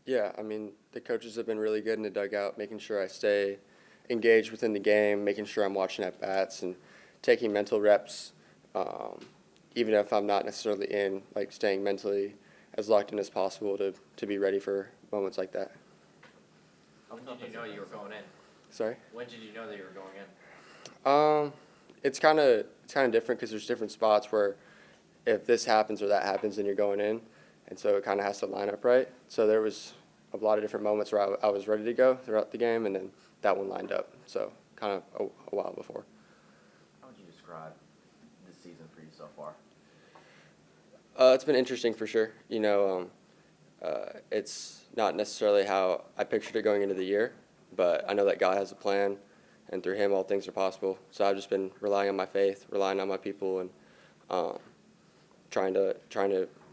Yeah, I mean, the coaches have been really good in the dugout, making sure I stay engaged within the game, making sure I'm watching at bats and taking mental reps, um, even if I'm not necessarily in, like staying mentally as locked in as possible to be ready for moments like that. When did you know you were going in? Sorry? When did you know that you were going in? Um, it's kind of different because there's different spots where if this happens or that happens, then you're going in, and so it kind of has to line up right. So there was a lot of different moments where I was ready to go throughout the game, and then that one lined up. So kind of a while before. How would you describe this season for you so far? It's been interesting for sure. It's not necessarily how I pictured it going into the year, but I know that God has a plan, and through Him all things are possible. So I've just been relying on my faith, relying on my people, and um, trying to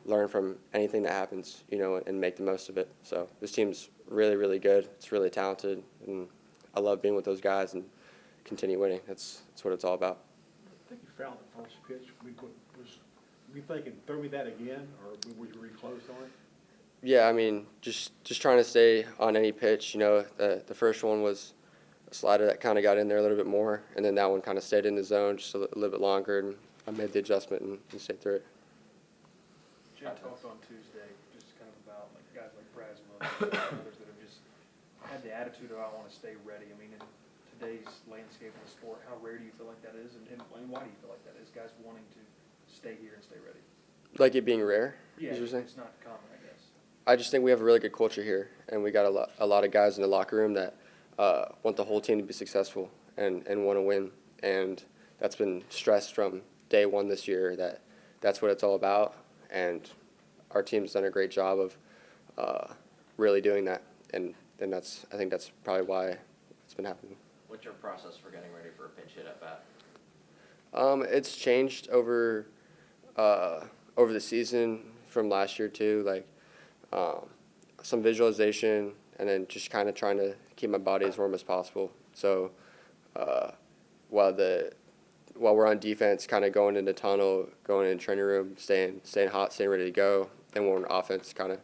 learn from anything that happens, and make the most of it. So this team's really, really good. It's really talented, and I love being with those guys and continue winning. That's what it's all about. I think you found the first pitch. Was we thinking, throw me that again, or were you really close on it? Yeah, I mean, just trying to stay on any pitch. The first one was a slider that kind of got in there a little bit more, and then that one kind of stayed in the zone just a little bit longer, and I made the adjustment and stayed through it. Jim talked on Tuesday just kind of about like guys like Brasmo and others that have just had the attitude of I want to stay ready. I mean, in today's landscape of the sport, how rare do you feel like that is, and why do you feel like that is? Guys wanting to stay here and stay ready. Like it being rare? Yeah, is what you're saying? it's not common, I guess. I just think we have a really good culture here, and we got a lot of guys in the locker room that want the whole team to be successful and want to win. And that's been stressed from day one this year that's what it's all about. And our team's done a great job of really doing that. And I think that's probably why it's been happening. What's your process for getting ready for a pinch hit at bat? It's changed over the season from last year too. Like some visualization, and then just kind of trying to keep my body as warm as possible. So uh, while we're on defense, kind of going into tunnel, going in training room, staying hot, staying ready to go. Then we're on offense, kind of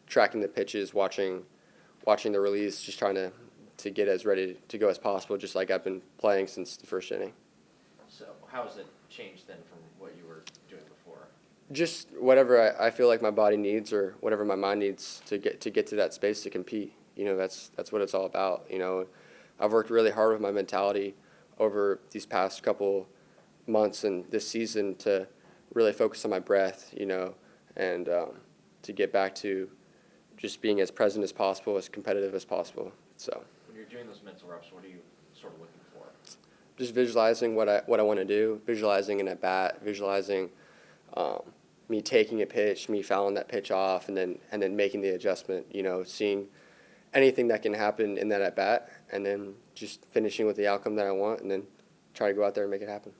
tracking the pitches, watching the release, just trying to get as ready to go as possible, just like I've been playing since the first inning. So how has it changed then from what you were doing before? Just whatever I feel like my body needs or whatever my mind needs to get to that space to compete. That's what it's all about. I've worked really hard with my mentality over these past couple months and this season to really focus on my breath, and to get back to just being as present as possible, as competitive as possible. So When you're doing those mental reps, what are you sort of looking for? just visualizing what I want to do, visualizing an at bat, visualizing me taking a pitch, me fouling that pitch off, and then making the adjustment. Seeing anything that can happen in that at bat, and then just finishing with the outcome that I want, and then try to go out there and make it happen.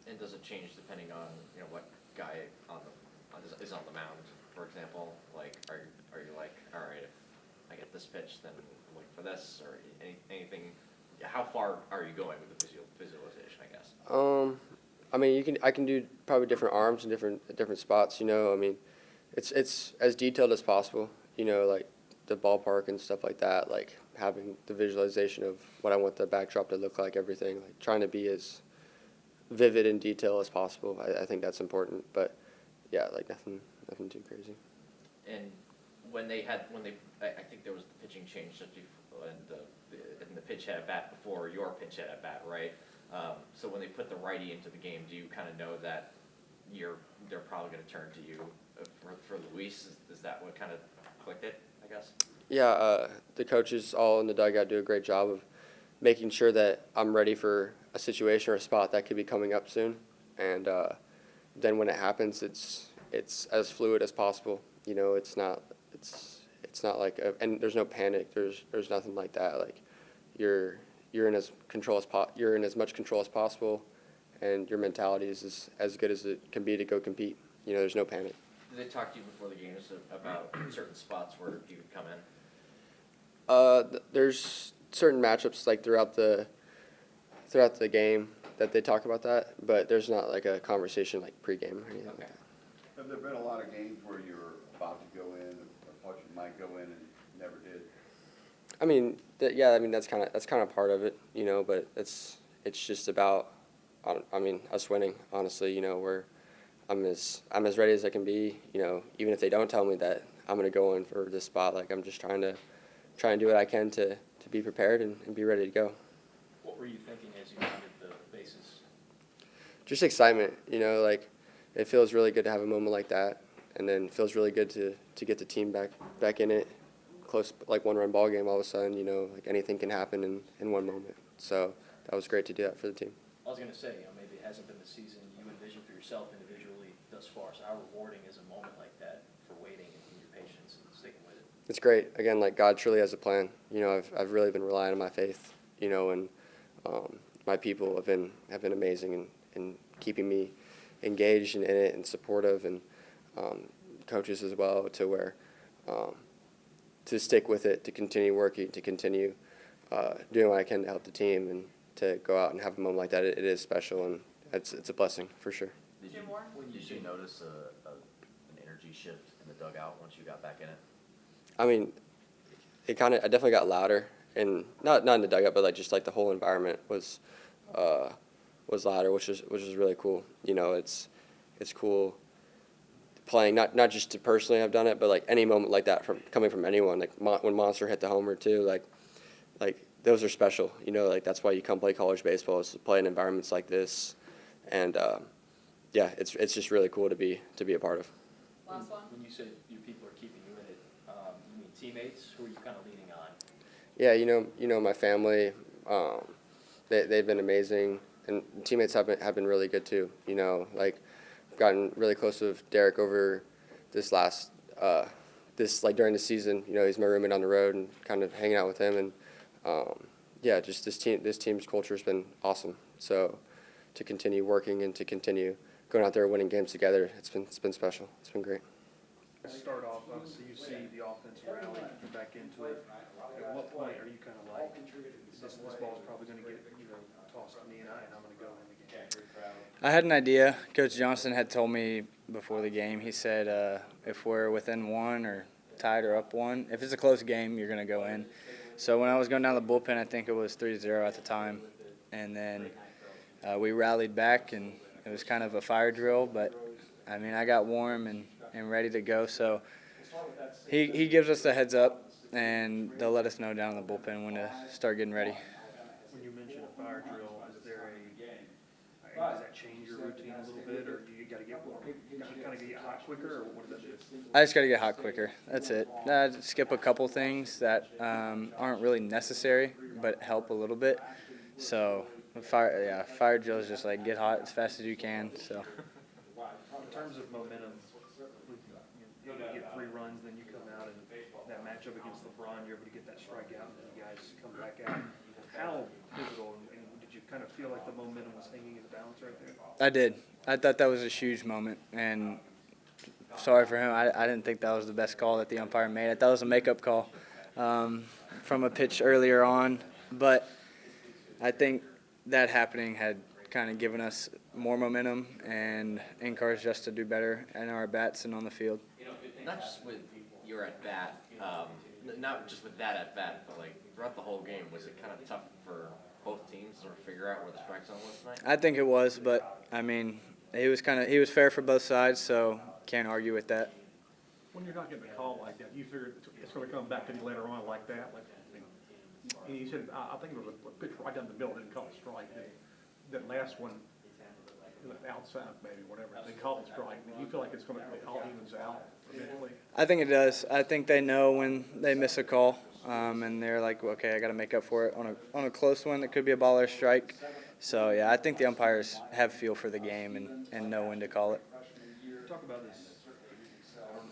And does it change depending on what guy is on the mound? For example, like are you like, all right, if I get this pitch, then I'm looking for this, or anything? How far are you going with the visualization? I guess. I mean, I can do probably different arms in different spots. I mean, it's as detailed as possible. Like the ballpark and stuff like that. Like having the visualization of what I want the backdrop to look like, everything. Like trying to be as vivid in detail as possible. I think that's important. But yeah, like nothing too crazy. And I think there was the pitching change just before, and the pitch hit at bat before your pitch hit at bat, right? So when they put the righty into the game, do you kind of know that they're probably going to turn to you for Luis? Is that what kind of clicked it, I guess? Yeah, the coaches all in the dugout do a great job of making sure that I'm ready for a situation or a spot that could be coming up soon, and then when it happens, it's as fluid as possible. It's not like and there's no panic. There's nothing like that. Like you're in as much control as possible, and your mentality is as good as it can be to go compete. There's no panic. Did they talk to you before the games about certain spots where you could come in? There's certain matchups like throughout the game that they talk about that, but there's not like a conversation like pregame or anything like that. Have there been a lot of games where you're about to go in, or thought you might go in and never did? I mean, yeah, I mean that's kind of part of it, but it's just about, I mean, us winning. Honestly, where I'm as ready as I can be. Even if they don't tell me that I'm gonna go in for this spot, like I'm just trying to do what I can to be prepared and be ready to go. What were you thinking as you rounded the bases? Just excitement, like it feels really good to have a moment like that, and then it feels really good to get the team back in it, close, like 1-run ball game. All of a sudden, like anything can happen in one moment. So that was great to do that for the team. I was going to say, maybe it hasn't been the season you envisioned for yourself individually thus far. So how rewarding is a moment like that for waiting and your patience and sticking with it? It's great. Again, like God truly has a plan. I've really been relying on my faith, and my people have been amazing in keeping me engaged in it and supportive, and coaches as well, to where to stick with it, to continue working, to continue doing what I can to help the team, and to go out and have a moment like that. It is special, and it's a blessing for sure. Did you notice an energy shift in the dugout once you got back in it? I mean, I definitely got louder, and not in the dugout, but just the whole environment was louder, which is really cool. It's cool playing, not just to personally have done it, but any moment like that coming from anyone. When Monster hit the homer too, like those are special. That's why you come play college baseball, is to play in environments like this, and yeah, it's just really cool to be a part of. Last one. When you said your people are keeping you in it, you mean teammates? Who are you kind of leaning on? Yeah, my family, they've been amazing, and teammates have been really good too. I've gotten really close with Derek over this last during the season. He's my roommate on the road, and kind of hanging out with him, and yeah, just this team's culture has been awesome. So to continue working and to continue going out there winning games together, it's been special. It's been great. Start off, obviously you see the offense rally, get back into it. At what point are you kind of like, this ball's probably going to get tossed to me and I'm going to go in the game? I had an idea. Coach Johnson had told me before the game, he said if we're within one or tied or up one, if it's a close game, you're going to go in. So when I was going down the bullpen, I think it was 3-0 at the time. And then we rallied back, and it was kind of a fire drill. But, I mean, I got warm and ready to go. So he gives us the heads up, and they'll let us know down in the bullpen when to start getting ready. When you mentioned a fire drill, does that change your routine a little bit, or do you got to get hot quicker, or what does that do? I just got to get hot quicker. That's it. Skip a couple things that aren't really necessary but help a little bit. So fire drill is just get hot as fast as you can. So in terms of momentum, you get 3 runs, then you come out and that matchup against LeBron, you're able to get that strikeout, and then you guys come back out. How pivotal, and did you kind of feel like the momentum was hanging in the balance right there? I did. I thought that was a huge moment, and sorry for him. I didn't think that was the best call that the umpire made. I thought it was a makeup call from a pitch earlier on, but I think that happening had kind of given us more momentum and encouraged us to do better in our bats and on the field. Not just with your at bat, not just with that at bat, but throughout the whole game, was it kind of tough for both teams to figure out where the strike zone was tonight? I think it was, but I mean, he was fair for both sides, so can't argue with that. When you're not getting a call like that, you figure it's going to come back to you later on like that. He said, I think it was a pitch right down the middle, didn't call a strike. That last one, outside maybe, whatever, they call it strike. You feel like it's going to all evens out eventually? I think it does. I think they know when they miss a call, and they're like, okay, I got to make up for it on a close one. It could be a ball or a strike. So yeah, I think the umpires have feel for the game and know when to call it. Talk about this,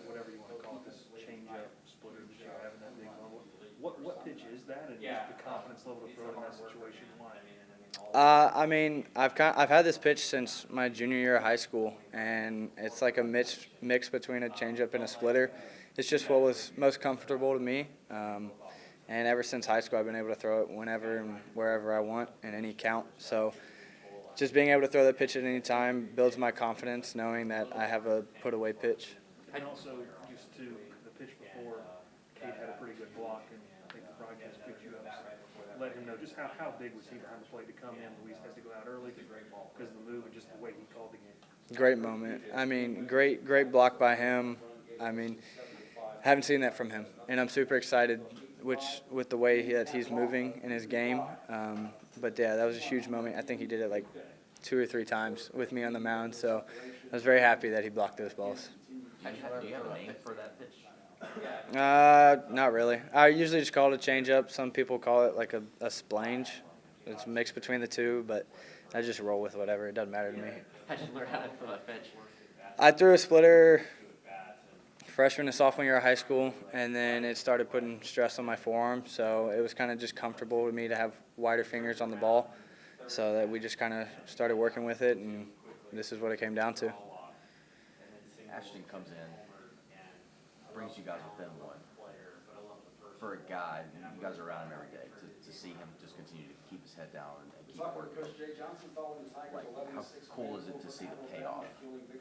whatever you want to call it, this change-up splitter that you're having that big one. What pitch is that, and just the confidence level to throw it in that situation? Why? I mean, I've had this pitch since my junior year of high school, and it's like a mix between a changeup and a splitter. It's just what was most comfortable to me, and ever since high school, I've been able to throw it whenever and wherever I want in any count. So just being able to throw that pitch at any time builds my confidence, knowing that I have a put-away pitch. And also, just to the pitch before, Kate had a pretty good block, and I think the broadcast let him know just how big was he behind the plate to come in. Luis has to go out early because of the move and just the way he called the game. Great moment. I mean, great block by him. I mean, haven't seen that from him, and I'm super excited with the way that he's moving in his game. But yeah, that was a huge moment. I think he did it like 2 or 3 times with me on the mound, so I was very happy that he blocked those balls. Do you have a name for that pitch? Not really. I usually just call it a changeup. Some people call it like a splange. It's a mix between the two, but I just roll with whatever. It doesn't matter to me. How'd you learn how to throw that pitch? I threw a splitter freshman and sophomore year of high school, and then it started putting stress on my forearm, so it was kind of just comfortable with me to have wider fingers on the ball, so that we just kind of started working with it, and this is what it came down to. Ashton comes in, brings you guys within one. For a guy, you guys are around him every day, to see him just continue to keep his head down and keep working. Like, how cool is it to see the payoff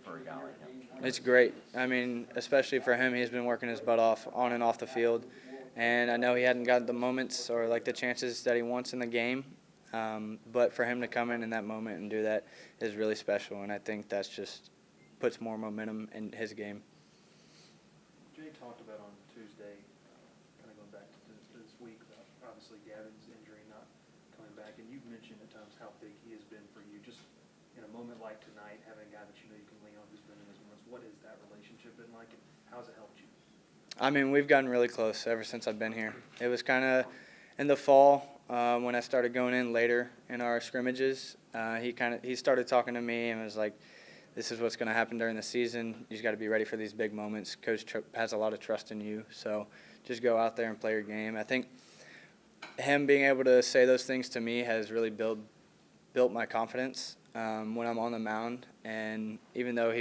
for a guy like him? It's great. I mean, especially for him, he's been working his butt off on and off the field, and I know he hadn't got the moments or like the chances that he wants in the game, but for him to come in that moment and do that is really special, and I think that's just puts more momentum in his game. Jay talked about on Tuesday, kind of going back to this week, about obviously Gavin's injury not coming back, and you've mentioned at times how big he has been for you. Just in a moment like tonight, having a guy that you know you can lean on who's been in those moments, what has that relationship been like, and how has it helped you? I mean, we've gotten really close ever since I've been here. It was kind of in the fall when I started going in later in our scrimmages. He started talking to me and was like, this is what's going to happen during the season. You just got to be ready for these big moments. Coach has a lot of trust in you, so just go out there and play your game. I think him being able to say those things to me has really built my confidence when I'm on the mound. And even though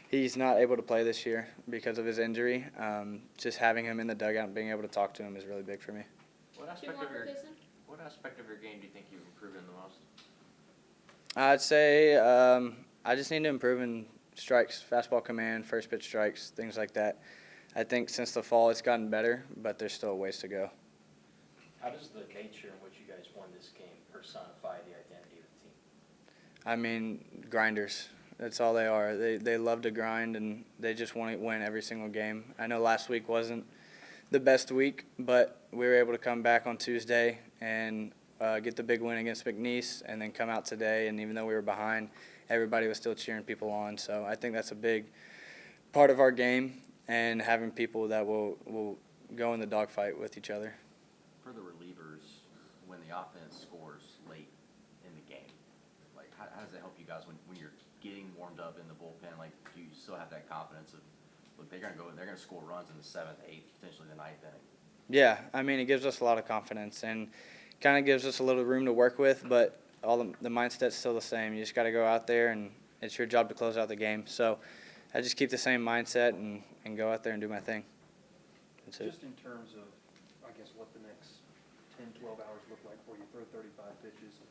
he's not able to play this year because of his injury, just having him in the dugout and being able to talk to him is really big for me. What aspect of your game do you think you've improved in the most? I'd say I just need to improve in strikes, fastball command, first pitch strikes, things like that. I think since the fall it's gotten better, but there's still a ways to go. How does the nature in which you guys won this game personify the identity of the team? I mean, grinders. That's all they are. They love to grind, and they just want to win every single game. I know last week wasn't the best week, but we were able to come back on Tuesday and get the big win against McNeese, and then come out today, and even though we were behind, everybody was still cheering people on. So I think that's a big part of our game, and having people that will go in the dogfight with each other. For the relievers, when the offense scores late in the game, like how does that help you guys when you're getting warmed up in the bullpen? Like, do you still have that confidence of, look, they're gonna score runs in the 7th, 8th, potentially the 9th inning? Yeah, I mean, it gives us a lot of confidence and kind of gives us a little room to work with, but all the mindset's still the same. You just got to go out there, and it's your job to close out the game. So I just keep the same mindset and go out there and do my thing. That's it. Just in terms of, I guess, what the next 10, 12 hours look like for you, throw 35 pitches,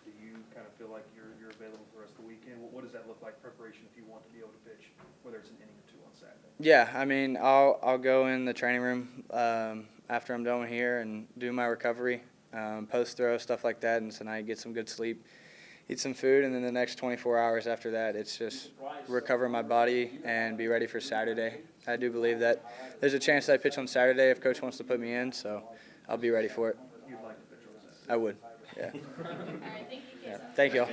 do you kind of feel like you're available for the rest of the weekend? What does that look like, preparation, if you want to be able to pitch, whether it's an inning or 2 on Saturday? Yeah, I mean, I'll go in the training room after I'm done here and do my recovery, post-throw, stuff like that, and tonight get some good sleep, eat some food, and then the next 24 hours after that, it's just recover my body and be ready for Saturday. I do believe that there's a chance that I pitch on Saturday if Coach wants to put me in, so I'll be ready for it. You'd like to pitch on Saturday? I would, yeah. All right, thank you, Yeah. Casan. Thank you all.